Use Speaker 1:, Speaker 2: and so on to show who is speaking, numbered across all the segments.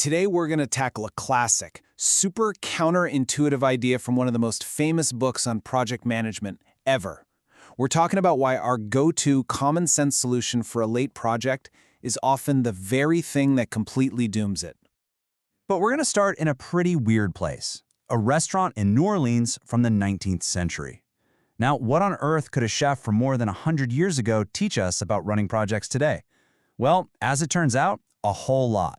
Speaker 1: Today we're going to tackle a classic, super counterintuitive idea from one of the most famous books on project management ever. We're talking about why our go-to common sense solution for a late project is often the very thing that completely dooms it.
Speaker 2: But we're going to start in a pretty weird place, a restaurant in New Orleans from the 19th century. Now, what on earth could a chef from more than 100 years ago teach us about running projects today? Well, as it turns out, a whole lot.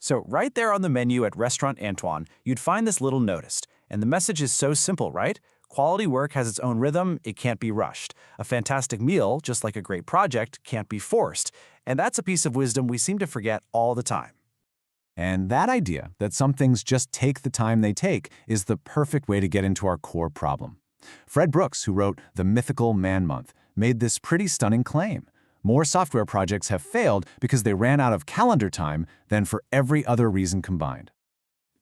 Speaker 3: So right there on the menu at Restaurant Antoine, you'd find this little notice. And the message is so simple, right? Quality work has its own rhythm, it can't be rushed. A fantastic meal, just like a great project, can't be forced. And that's a piece of wisdom we seem to forget all the time.
Speaker 4: And that idea, that some things just take the time they take, is the perfect way to get into our core problem. Fred Brooks, who wrote The Mythical Man-Month, made this pretty stunning claim. More software projects have failed because they ran out of calendar time than for every other reason combined.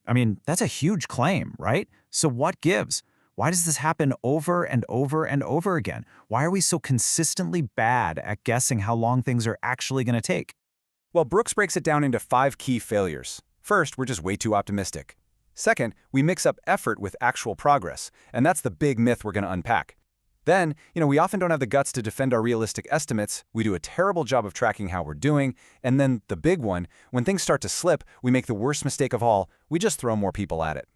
Speaker 3: I mean, that's a huge claim, right? So what gives? Why does this happen over and over and over again? Why are we so consistently bad at guessing how long things are actually going to take?
Speaker 5: Well, Brooks breaks it down into 5 key failures. First, we're just way too optimistic. Second, we mix up effort with actual progress, and that's the big myth we're going to unpack. Then, we often don't have the guts to defend our realistic estimates, we do a terrible job of tracking how we're doing, and then the big one, when things start to slip, we make the worst mistake of all, we just throw more people at it.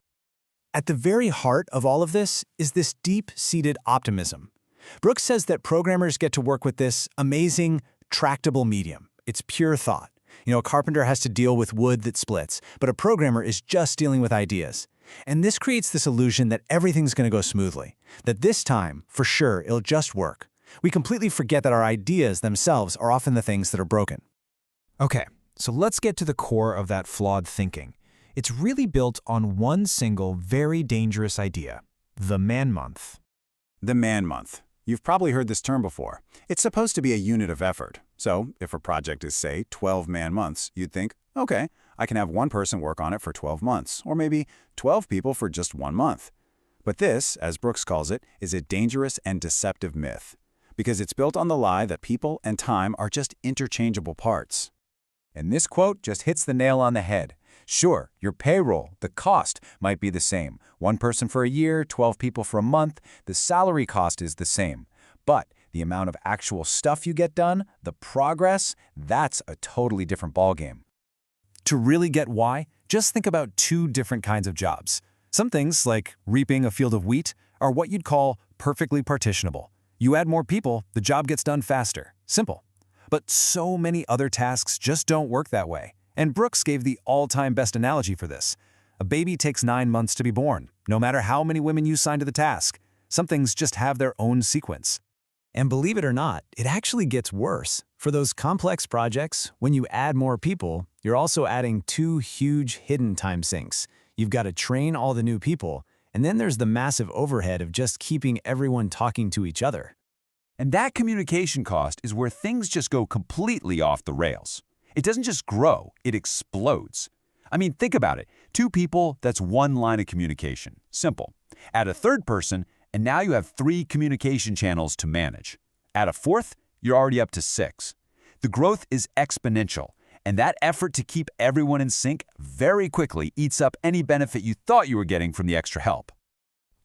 Speaker 1: At the very heart of all of this is this deep-seated optimism. Brooks says that programmers get to work with this amazing, tractable medium. It's pure thought. A carpenter has to deal with wood that splits, but a programmer is just dealing with ideas. And this creates this illusion that everything's going to go smoothly, that this time, for sure, it'll just work. We completely forget that our ideas themselves are often the things that are broken.
Speaker 6: Okay, so let's get to the core of that flawed thinking. It's really built on one single, very dangerous idea, the man-month.
Speaker 7: The man-month. You've probably heard this term before. It's supposed to be a unit of effort. So, if a project is, say, 12 man-months, you'd think, okay, I can have one person work on it for 12 months, or maybe 12 people for just 1 month. But this, as Brooks calls it, is a dangerous and deceptive myth, because it's built on the lie that people and time are just interchangeable parts.
Speaker 4: And this quote just hits the nail on the head. Sure, your payroll, the cost, might be the same. 1 person for a year, 12 people for a month, the salary cost is the same. But the amount of actual stuff you get done, the progress, that's a totally different ballgame.
Speaker 6: To really get why, just think about 2 different kinds of jobs. Some things, like reaping a field of wheat, are what you'd call perfectly partitionable. You add more people, the job gets done faster. Simple. But so many other tasks just don't work that way. And Brooks gave the all-time best analogy for this. A baby takes 9 months to be born, no matter how many women you assign to the task. Some things just have their own sequence.
Speaker 3: And believe it or not, it actually gets worse. For those complex projects, when you add more people, you're also adding 2 huge hidden time sinks. You've got to train all the new people, and then there's the massive overhead of just keeping everyone talking to each other.
Speaker 2: And that communication cost is where things just go completely off the rails. It doesn't just grow, it explodes. I mean, think about it. 2 people, that's 1 line of communication. Simple. Add a 3rd person, and now you have 3 communication channels to manage. Add a 4th, you're already up to 6. The growth is exponential, and that effort to keep everyone in sync very quickly eats up any benefit you thought you were getting from the extra help.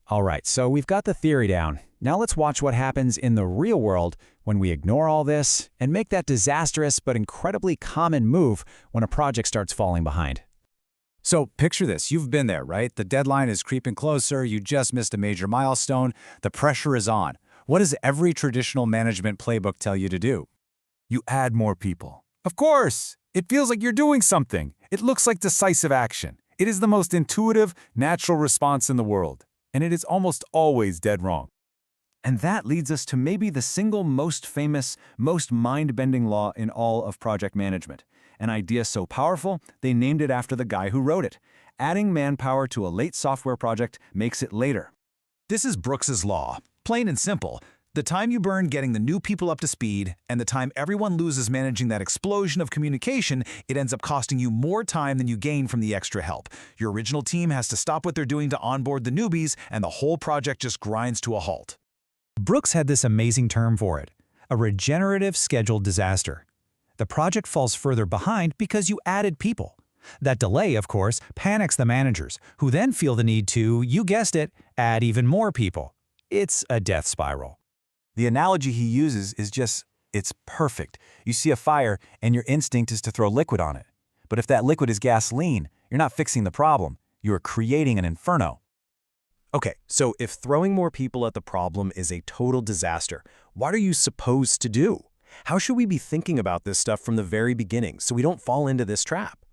Speaker 3: All right, so we've got the theory down. Now let's watch what happens in the real world when we ignore all this and make that disastrous but incredibly common move when a project starts falling behind.
Speaker 1: So picture this, you've been there, right? The deadline is creeping closer, you just missed a major milestone, the pressure is on. What does every traditional management playbook tell you to do?
Speaker 6: You add more people. Of course! It feels like you're doing something. It looks like decisive action. It is the most intuitive, natural response in the world. And it is almost always dead wrong.
Speaker 1: And that leads us to maybe the single most famous, most mind-bending law in all of project management. An idea so powerful, they named it after the guy who wrote it. Adding manpower to a late software project makes it later.
Speaker 8: This is Brooks's law. Plain and simple. The time you burn getting the new people up to speed, and the time everyone loses managing that explosion of communication, it ends up costing you more time than you gain from the extra help. Your original team has to stop what they're doing to onboard the newbies, and the whole project just grinds to a halt.
Speaker 6: Brooks had this amazing term for it, a regenerative scheduled disaster. The project falls further behind because you added people.
Speaker 8: That delay, of course, panics the managers, who then feel the need to, you guessed it, add even more people. It's a death spiral.
Speaker 3: The analogy he uses is it's perfect. You see a fire, and your instinct is to throw liquid on it. But if that liquid is gasoline, you're not fixing the problem. You are creating an inferno.
Speaker 9: Okay, so if throwing more people at the problem is a total disaster, what are you supposed to do? How should we be thinking about this stuff from the very beginning so we don't fall into this trap?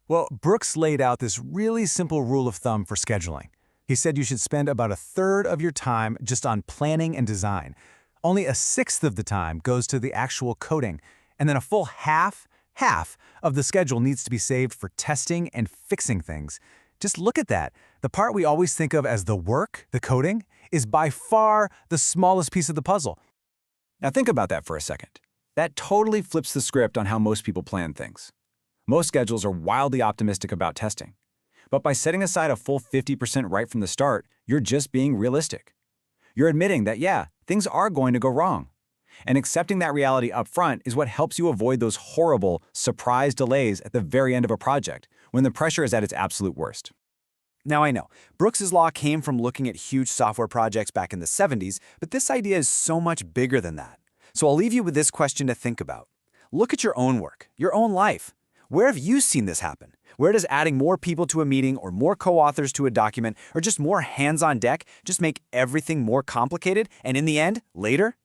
Speaker 1: Well, Brooks laid out this really simple rule of thumb for scheduling. He said you should spend about a third of your time just on planning and design. Only a sixth of the time goes to the actual coding, and then a full half of the schedule needs to be saved for testing and fixing things. Just look at that. The part we always think of as the work, the coding, is by far the smallest piece of the puzzle.
Speaker 3: Now think about that for a second. That totally flips the script on how most people plan things. Most schedules are wildly optimistic about testing. But by setting aside a full 50% right from the start, you're just being realistic. You're admitting that, yeah, things are going to go wrong. And accepting that reality up front is what helps you avoid those horrible, surprise delays at the very end of a project, when the pressure is at its absolute worst. Now I know, Brooks's law came from looking at huge software projects back in the 70s, but this idea is so much bigger than that. So I'll leave you with this question to think about. Look at your own work, your own life. Where have you seen this happen? Where does adding more people to a meeting or more co-authors to a document or just more hands on deck just make everything more complicated and in the end, later,